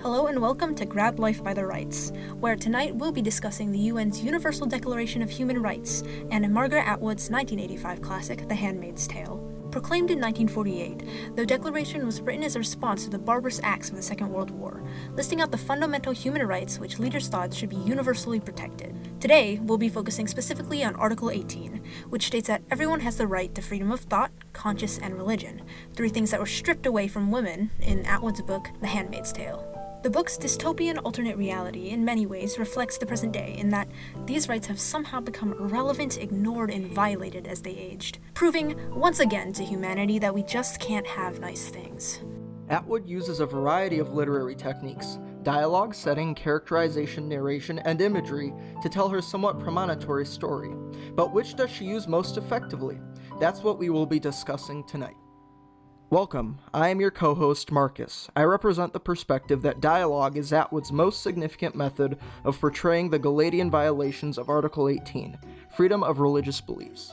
Hello and welcome to Grab Life by the Rights, where tonight we'll be discussing the UN's Universal Declaration of Human Rights and Margaret Atwood's 1985 classic, The Handmaid's Tale. Proclaimed in 1948, the Declaration was written as a response to the barbarous acts of the Second World War, listing out the fundamental human rights which leaders thought should be universally protected. Today, we'll be focusing specifically on Article 18, which states that everyone has the right to freedom of thought, conscience, and religion, three things that were stripped away from women in Atwood's book, The Handmaid's Tale. The book's dystopian alternate reality in many ways reflects the present day in that these rights have somehow become irrelevant, ignored, and violated as they aged, proving once again to humanity that we just can't have nice things. Atwood uses a variety of literary techniques, dialogue, setting, characterization, narration, and imagery to tell her somewhat premonitory story. But which does she use most effectively? That's what we will be discussing tonight. Welcome, I am your co-host Marcus. I represent the perspective that dialogue is Atwood's most significant method of portraying the Gileadian violations of Article 18, freedom of religious beliefs.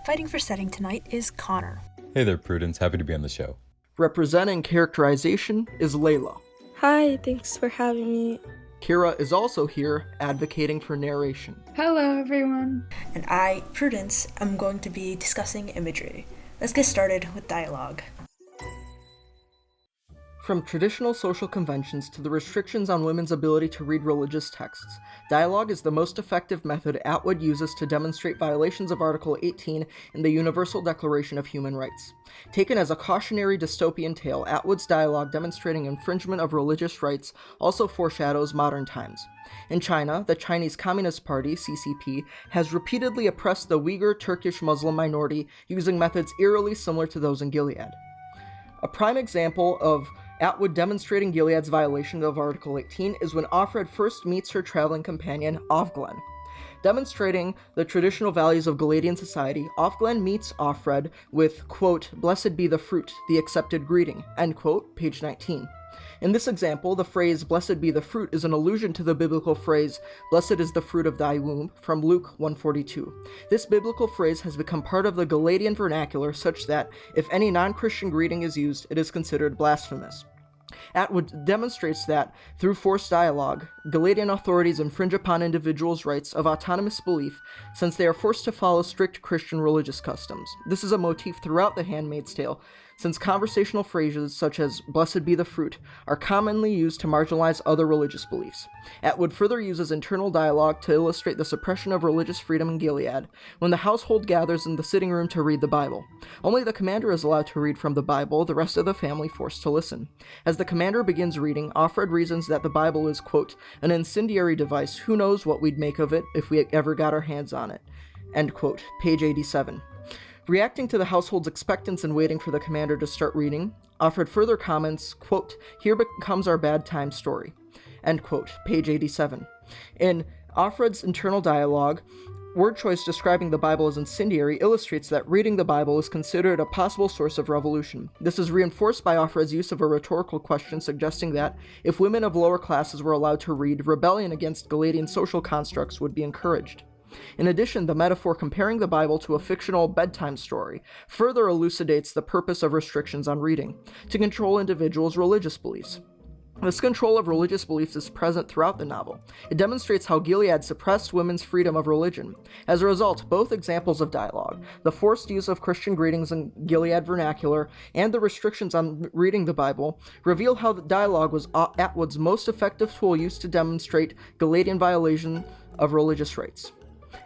Fighting for setting tonight is Connor. Hey there, Prudence. Happy to be on the show. Representing characterization is Layla. Hi, thanks for having me. Kiera is also here, advocating for narration. Hello, everyone. And I, Prudence, am going to be discussing imagery. Let's get started with dialogue. From traditional social conventions to the restrictions on women's ability to read religious texts, dialogue is the most effective method Atwood uses to demonstrate violations of Article 18 in the Universal Declaration of Human Rights. Taken as a cautionary dystopian tale, Atwood's dialogue demonstrating infringement of religious rights also foreshadows modern times. In China, the Chinese Communist Party, CCP, has repeatedly oppressed the Uyghur Turkish Muslim minority using methods eerily similar to those in Gilead. A prime example of Atwood demonstrating Gilead's violation of Article 18 is when Offred first meets her traveling companion, Ofglen. Demonstrating the traditional values of Gileadian society, Ofglen meets Offred with, quote, "Blessed be the fruit, the accepted greeting," end quote, page 19. In this example, the phrase, "Blessed be the fruit," is an allusion to the biblical phrase, "Blessed is the fruit of thy womb," from Luke 1:42. This biblical phrase has become part of the Gileadian vernacular such that, if any non-Christian greeting is used, it is considered blasphemous. Atwood demonstrates that, through forced dialogue, Gileadian authorities infringe upon individuals' rights of autonomous belief since they are forced to follow strict Christian religious customs. This is a motif throughout The Handmaid's Tale, since conversational phrases such as "blessed be the fruit" are commonly used to marginalize other religious beliefs. Atwood further uses internal dialogue to illustrate the suppression of religious freedom in Gilead when the household gathers in the sitting room to read the Bible. Only the commander is allowed to read from the Bible, the rest of the family forced to listen. As the commander begins reading, Offred reasons that the Bible is, quote, "an incendiary device, who knows what we'd make of it if we ever got our hands on it," end quote, page 87. Reacting to the household's expectance and waiting for the commander to start reading, Offred further comments, quote, "Here becomes our bad time story," end quote, page 87. In Offred's internal dialogue, word choice describing the Bible as incendiary illustrates that reading the Bible is considered a possible source of revolution. This is reinforced by Offred's use of a rhetorical question suggesting that, if women of lower classes were allowed to read, rebellion against Gileadian social constructs would be encouraged. In addition, the metaphor comparing the Bible to a fictional bedtime story further elucidates the purpose of restrictions on reading, to control individuals' religious beliefs. This control of religious beliefs is present throughout the novel. It demonstrates how Gilead suppressed women's freedom of religion. As a result, both examples of dialogue, the forced use of Christian greetings in Gilead vernacular, and the restrictions on reading the Bible, reveal how the dialogue was Atwood's most effective tool used to demonstrate Gileadian violation of religious rights.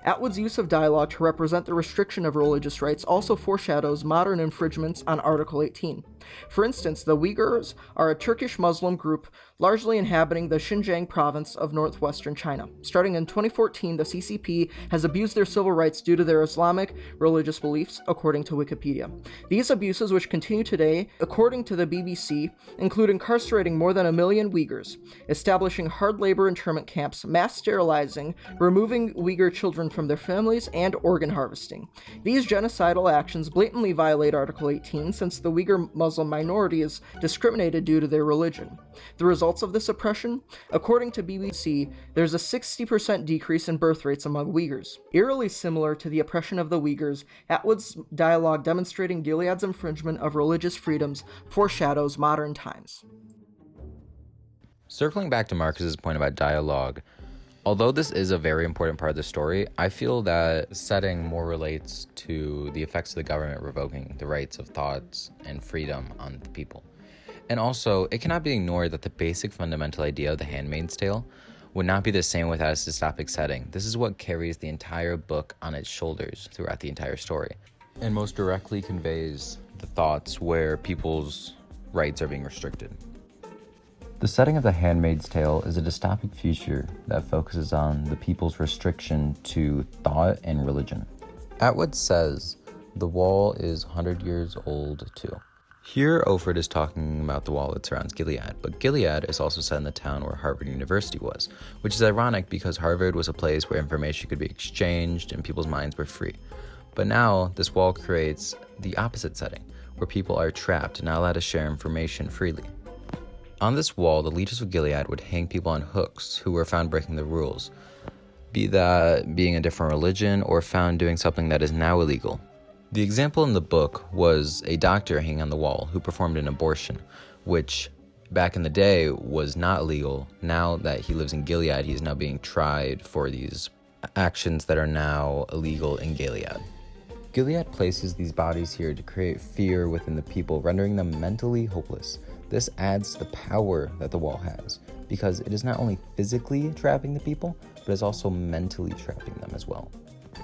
Atwood's use of dialogue to represent the restriction of religious rights also foreshadows modern infringements on Article 18. For instance, the Uyghurs are a Turkish Muslim group largely inhabiting the Xinjiang province of northwestern China. Starting in 2014, the CCP has abused their civil rights due to their Islamic religious beliefs, according to Wikipedia. These abuses, which continue today, according to the BBC, include incarcerating more than 1 million Uyghurs, establishing hard labor internment camps, mass sterilizing, removing Uyghur children from their families, and organ harvesting. These genocidal actions blatantly violate Article 18 since the Uyghur Muslim minority is discriminated due to their religion. The results of this oppression? According to BBC, there's a 60% decrease in birth rates among Uyghurs. Eerily similar to the oppression of the Uyghurs, Atwood's dialogue demonstrating Gilead's infringement of religious freedoms foreshadows modern times. Circling back to Marcus's point about dialogue, although this is a very important part of the story, I feel that the setting more relates to the effects of the government revoking the rights of thoughts and freedom on the people. And also, it cannot be ignored that the basic fundamental idea of The Handmaid's Tale would not be the same without its dystopic setting. This is what carries the entire book on its shoulders throughout the entire story, and most directly conveys the thoughts where people's rights are being restricted. The setting of The Handmaid's Tale is a dystopic future that focuses on the people's restriction to thought and religion. Atwood says the wall is 100 years old too. Here, Ophred is talking about the wall that surrounds Gilead, but Gilead is also set in the town where Harvard University was, which is ironic because Harvard was a place where information could be exchanged and people's minds were free. But now, this wall creates the opposite setting, where people are trapped and not allowed to share information freely. On this wall, the leaders of Gilead would hang people on hooks who were found breaking the rules, be that being a different religion or found doing something that is now illegal. The example in the book was a doctor hanging on the wall who performed an abortion, which back in the day was not illegal. Now that he lives in Gilead, he is now being tried for these actions that are now illegal in Gilead. Gilead places these bodies here to create fear within the people, rendering them mentally hopeless. This adds to the power that the wall has, because it is not only physically trapping the people, but is also mentally trapping them as well.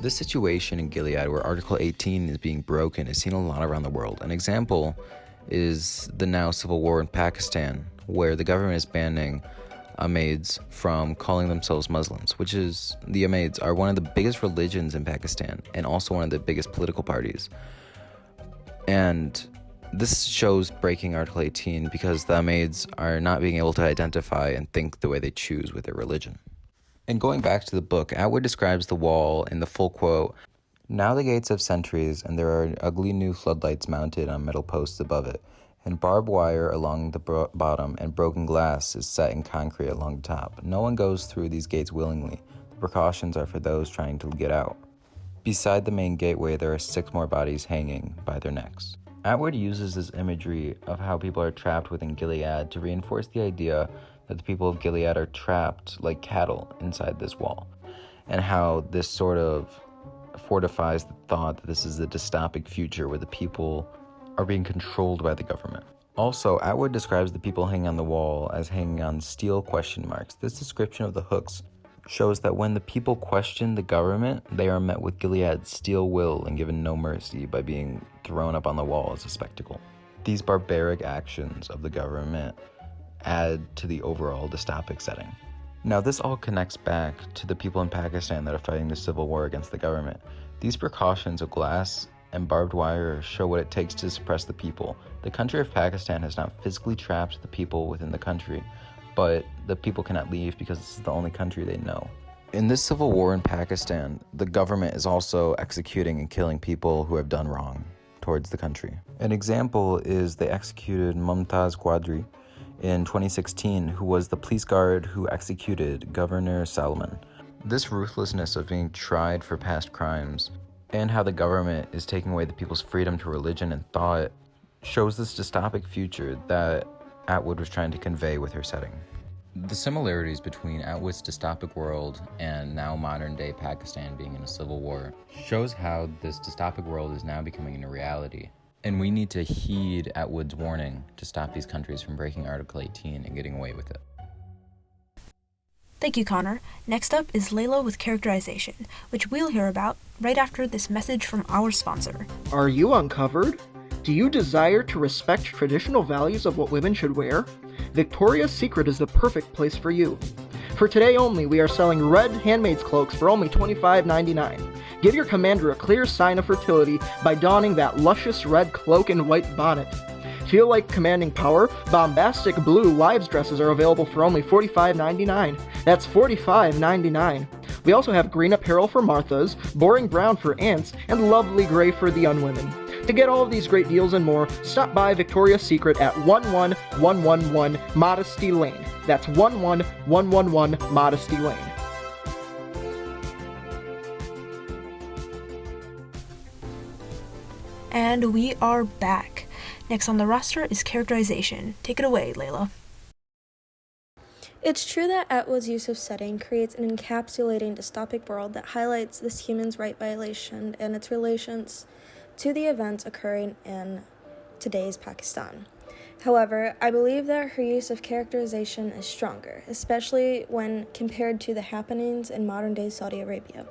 This situation in Gilead where Article 18 is being broken is seen a lot around the world. An example is the now civil war in Pakistan, where the government is banning Ahmeds from calling themselves Muslims, which is, the Ahmeds are one of the biggest religions in Pakistan and also one of the biggest political parties. And this shows breaking Article 18 because the Ahmeds are not being able to identify and think the way they choose with their religion. And going back to the book, Atwood describes the wall in the full quote, "Now the gates have sentries, and there are ugly new floodlights mounted on metal posts above it, and barbed wire along the bottom, and broken glass is set in concrete along the top. No one goes through these gates willingly. The precautions are for those trying to get out. Beside the main gateway, there are 6 more bodies hanging by their necks." Atwood uses this imagery of how people are trapped within Gilead to reinforce the idea that the people of Gilead are trapped like cattle inside this wall, and how this sort of fortifies the thought that this is a dystopic future where the people are being controlled by the government. Also, Atwood describes the people hanging on the wall as hanging on steel question marks. This description of the hooks shows that when the people question the government, they are met with Gilead's steel will and given no mercy by being thrown up on the wall as a spectacle. These barbaric actions of the government add to the overall dystopic setting. Now, this all connects back to the people in Pakistan that are fighting the civil war against the government. These precautions of glass and barbed wire show what it takes to suppress the people. The country of Pakistan has not physically trapped the people within the country, but the people cannot leave because this is the only country they know. In this civil war in Pakistan, the government is also executing and killing people who have done wrong towards the country. An example is they executed Mumtaz Quadri in 2016, who was the police guard who executed Governor Salman. This ruthlessness of being tried for past crimes and how the government is taking away the people's freedom to religion and thought shows this dystopic future that Atwood was trying to convey with her setting. The similarities between Atwood's dystopic world and now modern-day Pakistan being in a civil war shows how this dystopic world is now becoming a reality. And we need to heed Atwood's warning to stop these countries from breaking Article 18 and getting away with it. Thank you, Connor. Next up is Layla with characterization, which we'll hear about right after this message from our sponsor. Are you uncovered? Do you desire to respect traditional values of what women should wear? Victoria's Secret is the perfect place for you. For today only, we are selling red handmaid's cloaks for only $25.99. Give your commander a clear sign of fertility by donning that luscious red cloak and white bonnet. Feel like commanding power? Bombastic blue wives dresses are available for only $45.99. That's $45.99. We also have green apparel for Marthas, boring brown for aunts, and lovely gray for the unwomen. To get all of these great deals and more, stop by Victoria's Secret at 11111 Modesty Lane. That's 11111 Modesty Lane. And we are back. Next on the roster is characterization. Take it away, Layla. It's true that Atwood's use of setting creates an encapsulating dystopic world that highlights this human's right violation and its relations to the events occurring in today's Pakistan. However, I believe that her use of characterization is stronger, especially when compared to the happenings in modern-day Saudi Arabia.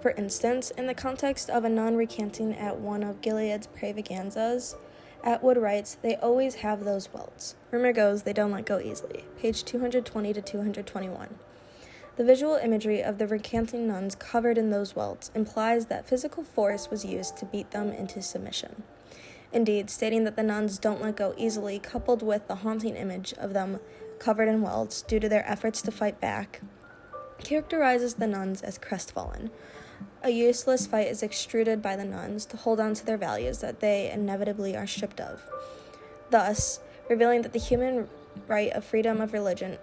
For instance, in the context of a nun recanting at one of Gilead's pravaganzas, Atwood writes, "They always have those welts. Rumor goes they don't let go easily." Page 220 to 221. The visual imagery of the recanting nuns covered in those welts implies that physical force was used to beat them into submission. Indeed, stating that the nuns don't let go easily, coupled with the haunting image of them covered in welts due to their efforts to fight back, characterizes the nuns as crestfallen. A useless fight is extruded by the nuns to hold on to their values that they inevitably are stripped of, thus revealing that the human right of freedom of religion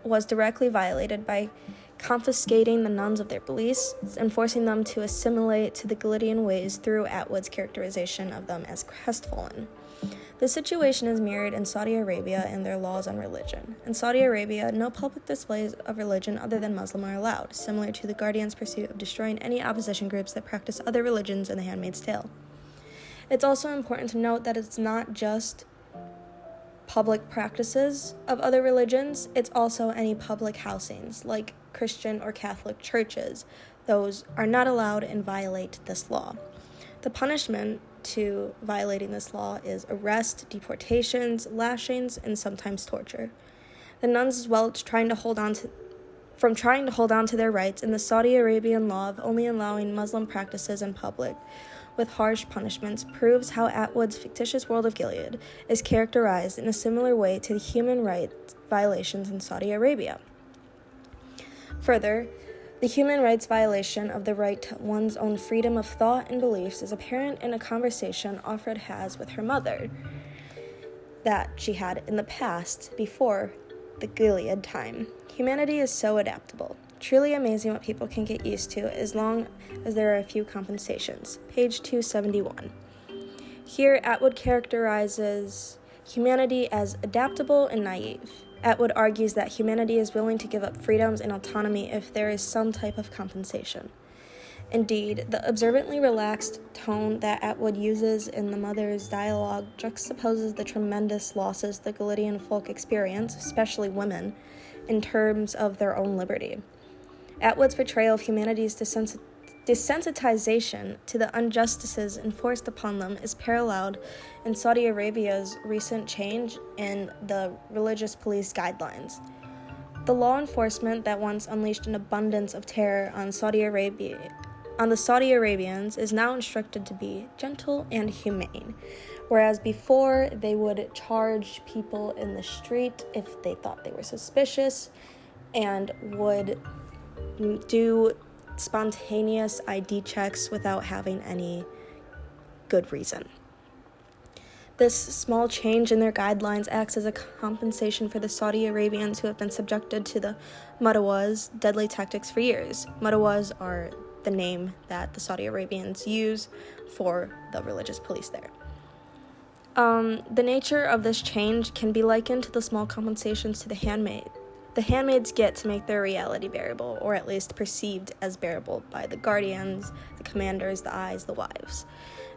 was directly violated by confiscating the nuns of their beliefs and forcing them to assimilate to the Gileadian ways through Atwood's characterization of them as crestfallen. The situation is mirrored in Saudi Arabia and their laws on religion. In Saudi Arabia, no public displays of religion other than Muslim are allowed, similar to the Guardian's pursuit of destroying any opposition groups that practice other religions in The Handmaid's Tale. It's also important to note that it's not just public practices of other religions, it's also any public housings, like Christian or Catholic churches. Those are not allowed and violate this law. The punishment to violating this law is arrest, deportations, lashings, and sometimes torture. The nuns as well trying to hold on to their rights in the Saudi Arabian law of only allowing Muslim practices in public with harsh punishments proves how Atwood's fictitious world of Gilead is characterized in a similar way to the human rights violations in Saudi Arabia. Further, the human rights violation of the right to one's own freedom of thought and beliefs is apparent in a conversation Offred has with her mother that she had in the past before the Gilead time. Humanity is so adaptable. Truly amazing what people can get used to as long as there are a few compensations. Page 271. Here, Atwood characterizes humanity as adaptable and naive. Atwood argues that humanity is willing to give up freedoms and autonomy if there is some type of compensation. Indeed, the observantly relaxed tone that Atwood uses in the mother's dialogue juxtaposes the tremendous losses the Gileadian folk experience, especially women, in terms of their own liberty. Atwood's portrayal of humanity's desensitization to the injustices enforced upon them is paralleled in Saudi Arabia's recent change in the religious police guidelines. The law enforcement that once unleashed an abundance of terror on the Saudi Arabians is now instructed to be gentle and humane, whereas before they would charge people in the street if they thought they were suspicious and would do spontaneous ID checks without having any good reason. This small change in their guidelines acts as a compensation for the Saudi Arabians who have been subjected to the Madawas deadly tactics for years. Madawas are the name that the Saudi Arabians use for the religious police there. The nature of this change can be likened to the small compensations to the handmaids get to make their reality bearable, or at least perceived as bearable by the guardians, the commanders, the eyes, the wives.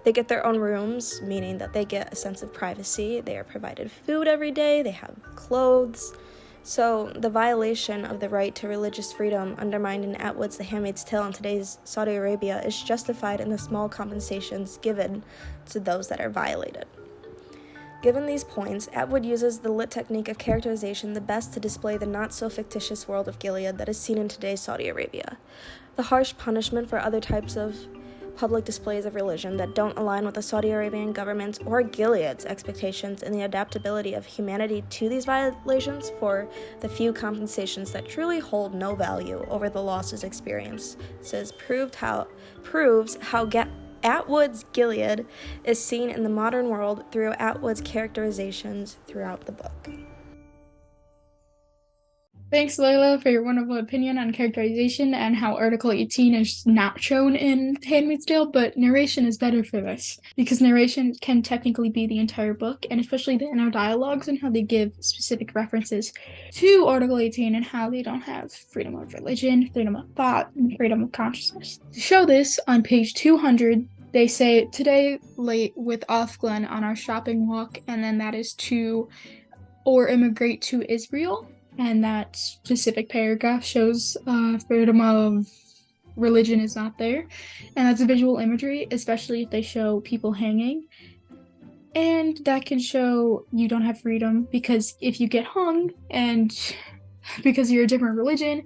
They get their own rooms, meaning that they get a sense of privacy. They are provided food every day. They have clothes. So the violation of the right to religious freedom undermined in Atwood's The Handmaid's Tale in today's Saudi Arabia is justified in the small compensations given to those that are violated. Given these points, Atwood uses the lit technique of characterization the best to display the not-so-fictitious world of Gilead that is seen in today's Saudi Arabia. The harsh punishment for other types of public displays of religion that don't align with the Saudi Arabian government's or Gilead's expectations and the adaptability of humanity to these violations for the few compensations that truly hold no value over the losses experienced proves how Atwood's Gilead is seen in the modern world through Atwood's characterizations throughout the book. Thanks, Layla, for your wonderful opinion on characterization and how Article 18 is not shown in Handmaid's Tale, but narration is better for this, because narration can technically be the entire book, and especially the inner dialogues and how they give specific references to Article 18 and how they don't have freedom of religion, freedom of thought, and freedom of consciousness. To show this, on page 200, they say, today late with Glen on our shopping walk, and then that is to or immigrate to Israel. And that specific paragraph shows freedom of religion is not there. And that's a visual imagery, especially if they show people hanging. And that can show you don't have freedom, because if you get hung and because you're a different religion,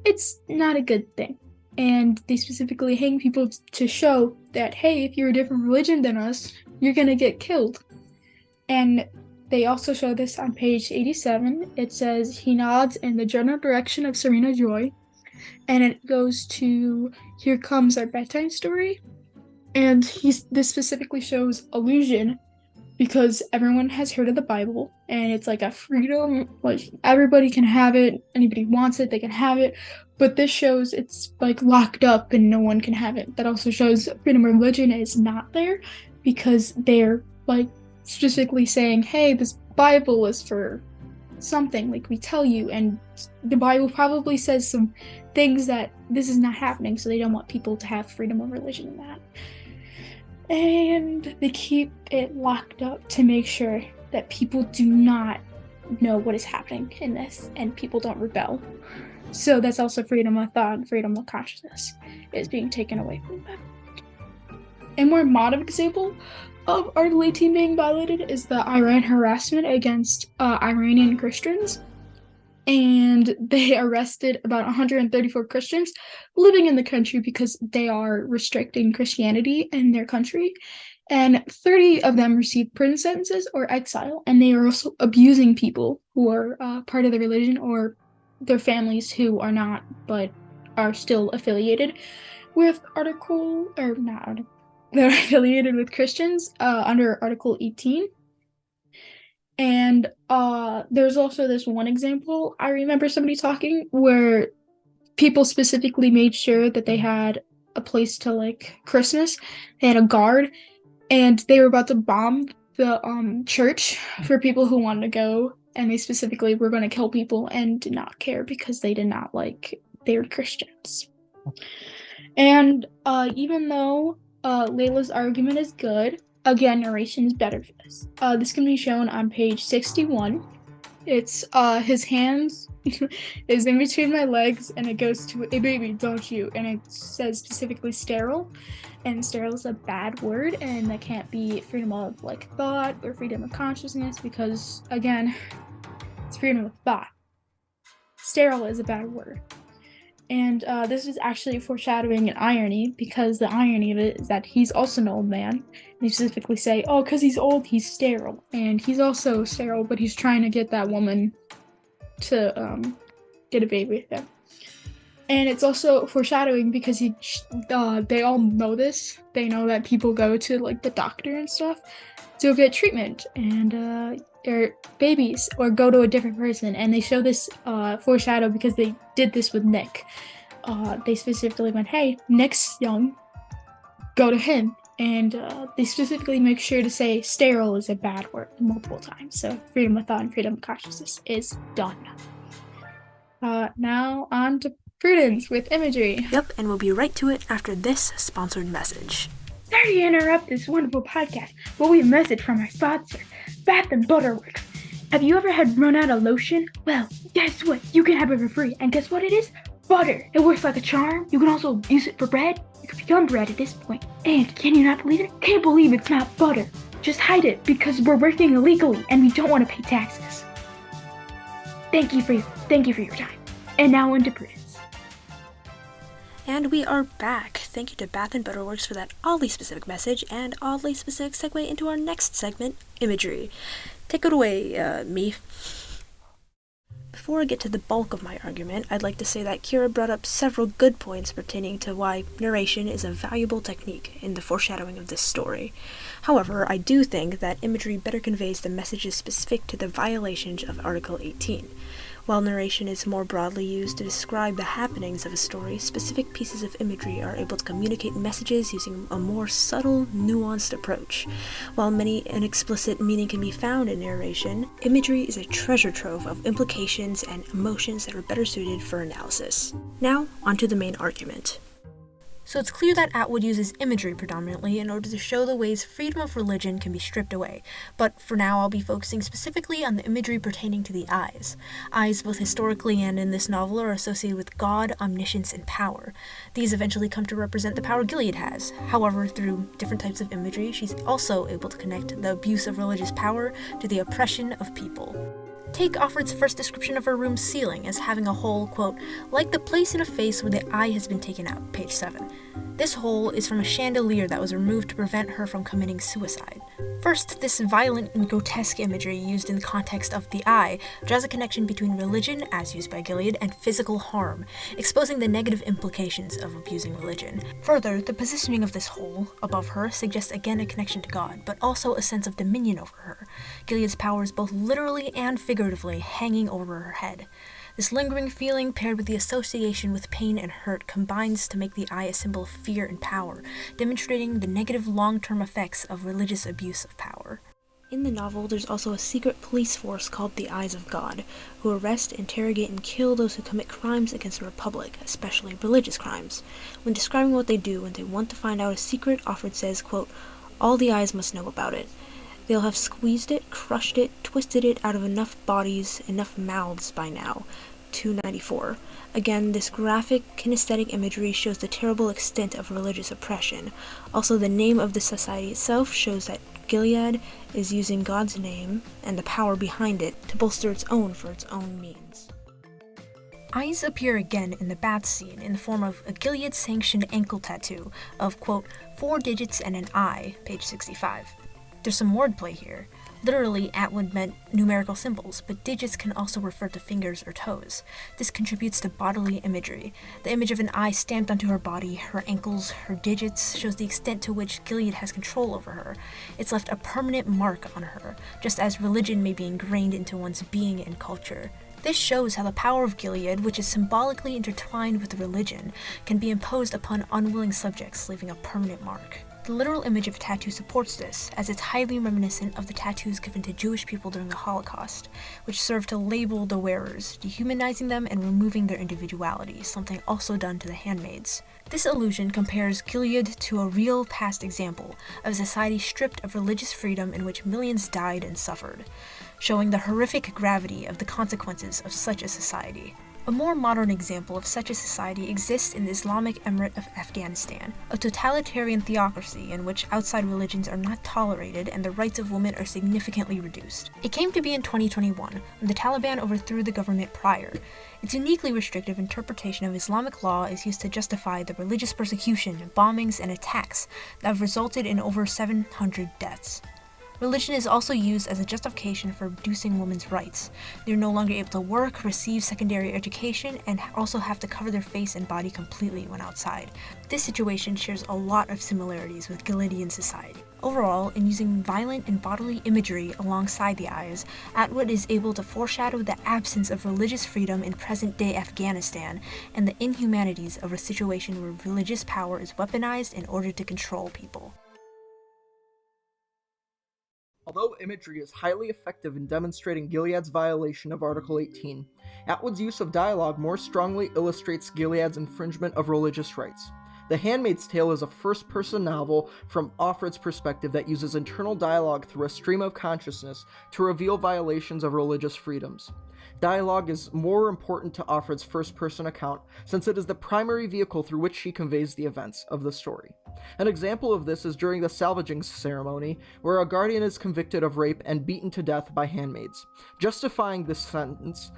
it's not a good thing. And they specifically hang people to show that, hey, if you're a different religion than us, you're gonna get killed. And they also show this on page 87. It says, he nods in the general direction of Serena Joy, and it goes to, here comes our bedtime story. And this specifically shows illusion, because everyone has heard of the Bible, and it's like a freedom, like everybody can have it, anybody wants it, they can have it, but this shows it's like locked up and no one can have it. That also shows freedom of religion is not there, because they're like specifically saying, hey, this Bible is for something, like we tell you, and the Bible probably says some things that this is not happening, so they don't want people to have freedom of religion in that. And they keep it locked up to make sure that people do not know what is happening in this and people don't rebel. So that's also freedom of thought and freedom of consciousness is being taken away from them. A more modern example of Article 18 being violated is the Iran harassment against Iranian Christians. And they arrested about 134 Christians living in the country because they are restricting Christianity in their country. And 30 of them received prison sentences or exile. And they are also abusing people who are part of the religion or their families who are not, but are still affiliated with they're affiliated with Christians under Article 18. And there's also this one example, I remember somebody talking, where people specifically made sure that they had a place to, like, Christmas. They had a guard, and they were about to bomb the church for people who wanted to go, and they specifically were going to kill people and did not care because they did not like they were Christians. And even though Layla's argument is good, again, narration is better for this. This can be shown on page 61. It's his hands is in between my legs, and it goes to, a baby, don't you? And it says specifically sterile, and sterile is a bad word, and that can't be freedom of, like, thought or freedom of consciousness, because, again, it's freedom of thought. Sterile is a bad word. And this is actually foreshadowing an irony, because the irony of it is that he's also an old man. And they specifically say, oh, because he's old, he's sterile. And he's also sterile, but he's trying to get that woman to get a baby with him. And it's also foreshadowing because they all know this. They know that people go to, like, the doctor and stuff to get treatment and or babies, or go to a different person. And they show this foreshadow because they did this with Nick. They specifically went, hey, Nick's young, go to him. And they specifically make sure to say sterile is a bad word multiple times. So freedom of thought and freedom of consciousness is done. Now on to Prudence with imagery. Yep, and we'll be right to it after this sponsored message. Sorry to interrupt this wonderful podcast, but we have a message from our sponsor, Bath & Butter Works. Have you ever had run out of lotion? Well, guess what? You can have it for free. And guess what it is? Butter. It works like a charm. You can also use it for bread. You can become bread at this point. And can you not believe it? Can't believe it's not butter. Just hide it, because we're working illegally and we don't want to pay taxes. Thank you for your time. And now on to Prudence. And we are back. Thank you to Bath & Butter Works for that oddly specific message and oddly specific segue into our next segment, imagery. Take it away, me. Before I get to the bulk of my argument, I'd like to say that Kiera brought up several good points pertaining to why narration is a valuable technique in the foreshadowing of this story. However, I do think that imagery better conveys the messages specific to the violations of Article 18. While narration is more broadly used to describe the happenings of a story, specific pieces of imagery are able to communicate messages using a more subtle, nuanced approach. While many an explicit meaning can be found in narration, imagery is a treasure trove of implications and emotions that are better suited for analysis. Now, onto the main argument. So it's clear that Atwood uses imagery predominantly in order to show the ways freedom of religion can be stripped away, but for now I'll be focusing specifically on the imagery pertaining to the eyes. Eyes, both historically and in this novel, are associated with God, omniscience, and power. These eventually come to represent the power Gilead has. However, through different types of imagery, she's also able to connect the abuse of religious power to the oppression of people. Take Offred's first description of her room's ceiling as having a hole, quote, like the place in a face where the eye has been taken out, page 7. This hole is from a chandelier that was removed to prevent her from committing suicide. First, this violent and grotesque imagery used in the context of the eye draws a connection between religion, as used by Gilead, and physical harm, exposing the negative implications of abusing religion. Further, the positioning of this hole above her suggests again a connection to God, but also a sense of dominion over her. Gilead's power is both literally and figuratively hanging over her head. This lingering feeling, paired with the association with pain and hurt, combines to make the eye a symbol of fear and power, demonstrating the negative long-term effects of religious abuse of power. In the novel, there's also a secret police force called the Eyes of God, who arrest, interrogate, and kill those who commit crimes against the Republic, especially religious crimes. When describing what they do when they want to find out a secret, Offred says, quote, all the eyes must know about it. They'll have squeezed it, crushed it, twisted it out of enough bodies, enough mouths by now. 294. Again, this graphic, kinesthetic imagery shows the terrible extent of religious oppression. Also, the name of the society itself shows that Gilead is using God's name and the power behind it to bolster its own for its own means. Eyes appear again in the bath scene in the form of a Gilead-sanctioned ankle tattoo of, quote, 4 digits and an eye, page 65. There's some wordplay here. Literally, Atwood meant numerical symbols, but digits can also refer to fingers or toes. This contributes to bodily imagery. The image of an eye stamped onto her body, her ankles, her digits, shows the extent to which Gilead has control over her. It's left a permanent mark on her, just as religion may be ingrained into one's being and culture. This shows how the power of Gilead, which is symbolically intertwined with religion, can be imposed upon unwilling subjects, leaving a permanent mark. The literal image of a tattoo supports this, as it's highly reminiscent of the tattoos given to Jewish people during the Holocaust, which served to label the wearers, dehumanizing them and removing their individuality, something also done to the handmaids. This illusion compares Gilead to a real past example of a society stripped of religious freedom in which millions died and suffered, showing the horrific gravity of the consequences of such a society. A more modern example of such a society exists in the Islamic Emirate of Afghanistan, a totalitarian theocracy in which outside religions are not tolerated and the rights of women are significantly reduced. It came to be in 2021, when the Taliban overthrew the government prior. Its uniquely restrictive interpretation of Islamic law is used to justify the religious persecution, bombings, and attacks that have resulted in over 700 deaths. Religion is also used as a justification for reducing women's rights. They're no longer able to work, receive secondary education, and also have to cover their face and body completely when outside. This situation shares a lot of similarities with Gileadian society. Overall, in using violent and bodily imagery alongside the eyes, Atwood is able to foreshadow the absence of religious freedom in present-day Afghanistan and the inhumanities of a situation where religious power is weaponized in order to control people. Although imagery is highly effective in demonstrating Gilead's violation of Article 18, Atwood's use of dialogue more strongly illustrates Gilead's infringement of religious rights. The Handmaid's Tale is a first-person novel from Offred's perspective that uses internal dialogue through a stream of consciousness to reveal violations of religious freedoms. Dialogue is more important to Offred's first-person account since it is the primary vehicle through which she conveys the events of the story. An example of this is during the salvaging ceremony, where a guardian is convicted of rape and beaten to death by handmaids. Justifying this sentence,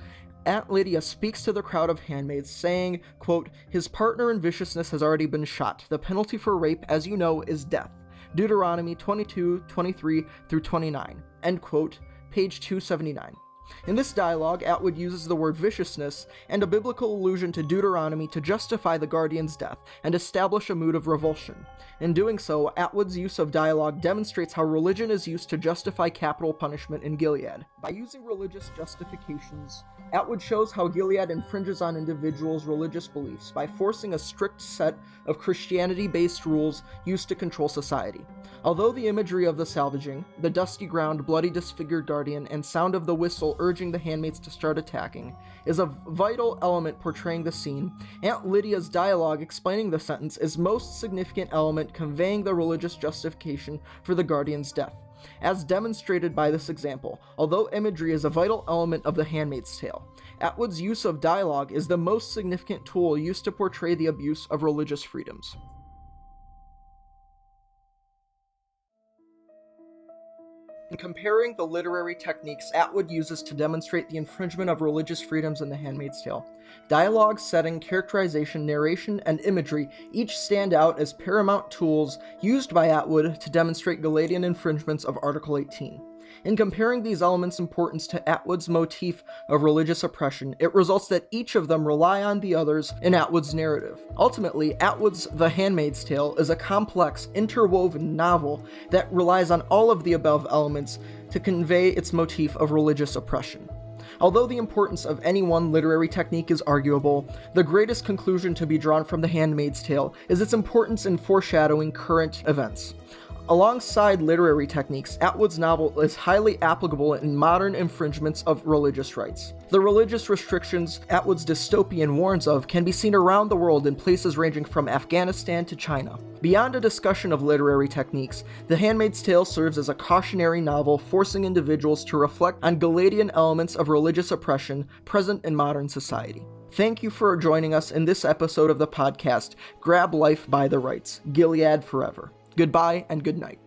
Aunt Lydia speaks to the crowd of handmaids, saying, quote, his partner in viciousness has already been shot. The penalty for rape, as you know, is death. Deuteronomy 22, 23 through 29, end quote, page 279. In this dialogue, Atwood uses the word viciousness and a biblical allusion to Deuteronomy to justify the Guardian's death and establish a mood of revulsion. In doing so, Atwood's use of dialogue demonstrates how religion is used to justify capital punishment in Gilead. By using religious justifications, Atwood shows how Gilead infringes on individuals' religious beliefs by forcing a strict set of Christianity-based rules used to control society. Although the imagery of the salvaging, the dusty ground, bloody disfigured guardian, and sound of the whistle urging the handmaids to start attacking is a vital element portraying the scene, Aunt Lydia's dialogue explaining the sentence is most significant element conveying the religious justification for the guardian's death. As demonstrated by this example, although imagery is a vital element of The Handmaid's Tale, Atwood's use of dialogue is the most significant tool used to portray the abuse of religious freedoms. In comparing the literary techniques Atwood uses to demonstrate the infringement of religious freedoms in The Handmaid's Tale, dialogue, setting, characterization, narration, and imagery each stand out as paramount tools used by Atwood to demonstrate Gileadian infringements of Article 18. In comparing these elements' importance to Atwood's motif of religious oppression, it results that each of them rely on the others in Atwood's narrative. Ultimately, Atwood's The Handmaid's Tale is a complex, interwoven novel that relies on all of the above elements to convey its motif of religious oppression. Although the importance of any one literary technique is arguable, the greatest conclusion to be drawn from The Handmaid's Tale is its importance in foreshadowing current events. Alongside literary techniques, Atwood's novel is highly applicable in modern infringements of religious rights. The religious restrictions Atwood's dystopian warns of can be seen around the world in places ranging from Afghanistan to China. Beyond a discussion of literary techniques, The Handmaid's Tale serves as a cautionary novel forcing individuals to reflect on Gileadian elements of religious oppression present in modern society. Thank you for joining us in this episode of the podcast, Grab Life by the Rights, Gilead Forever. Goodbye and good night.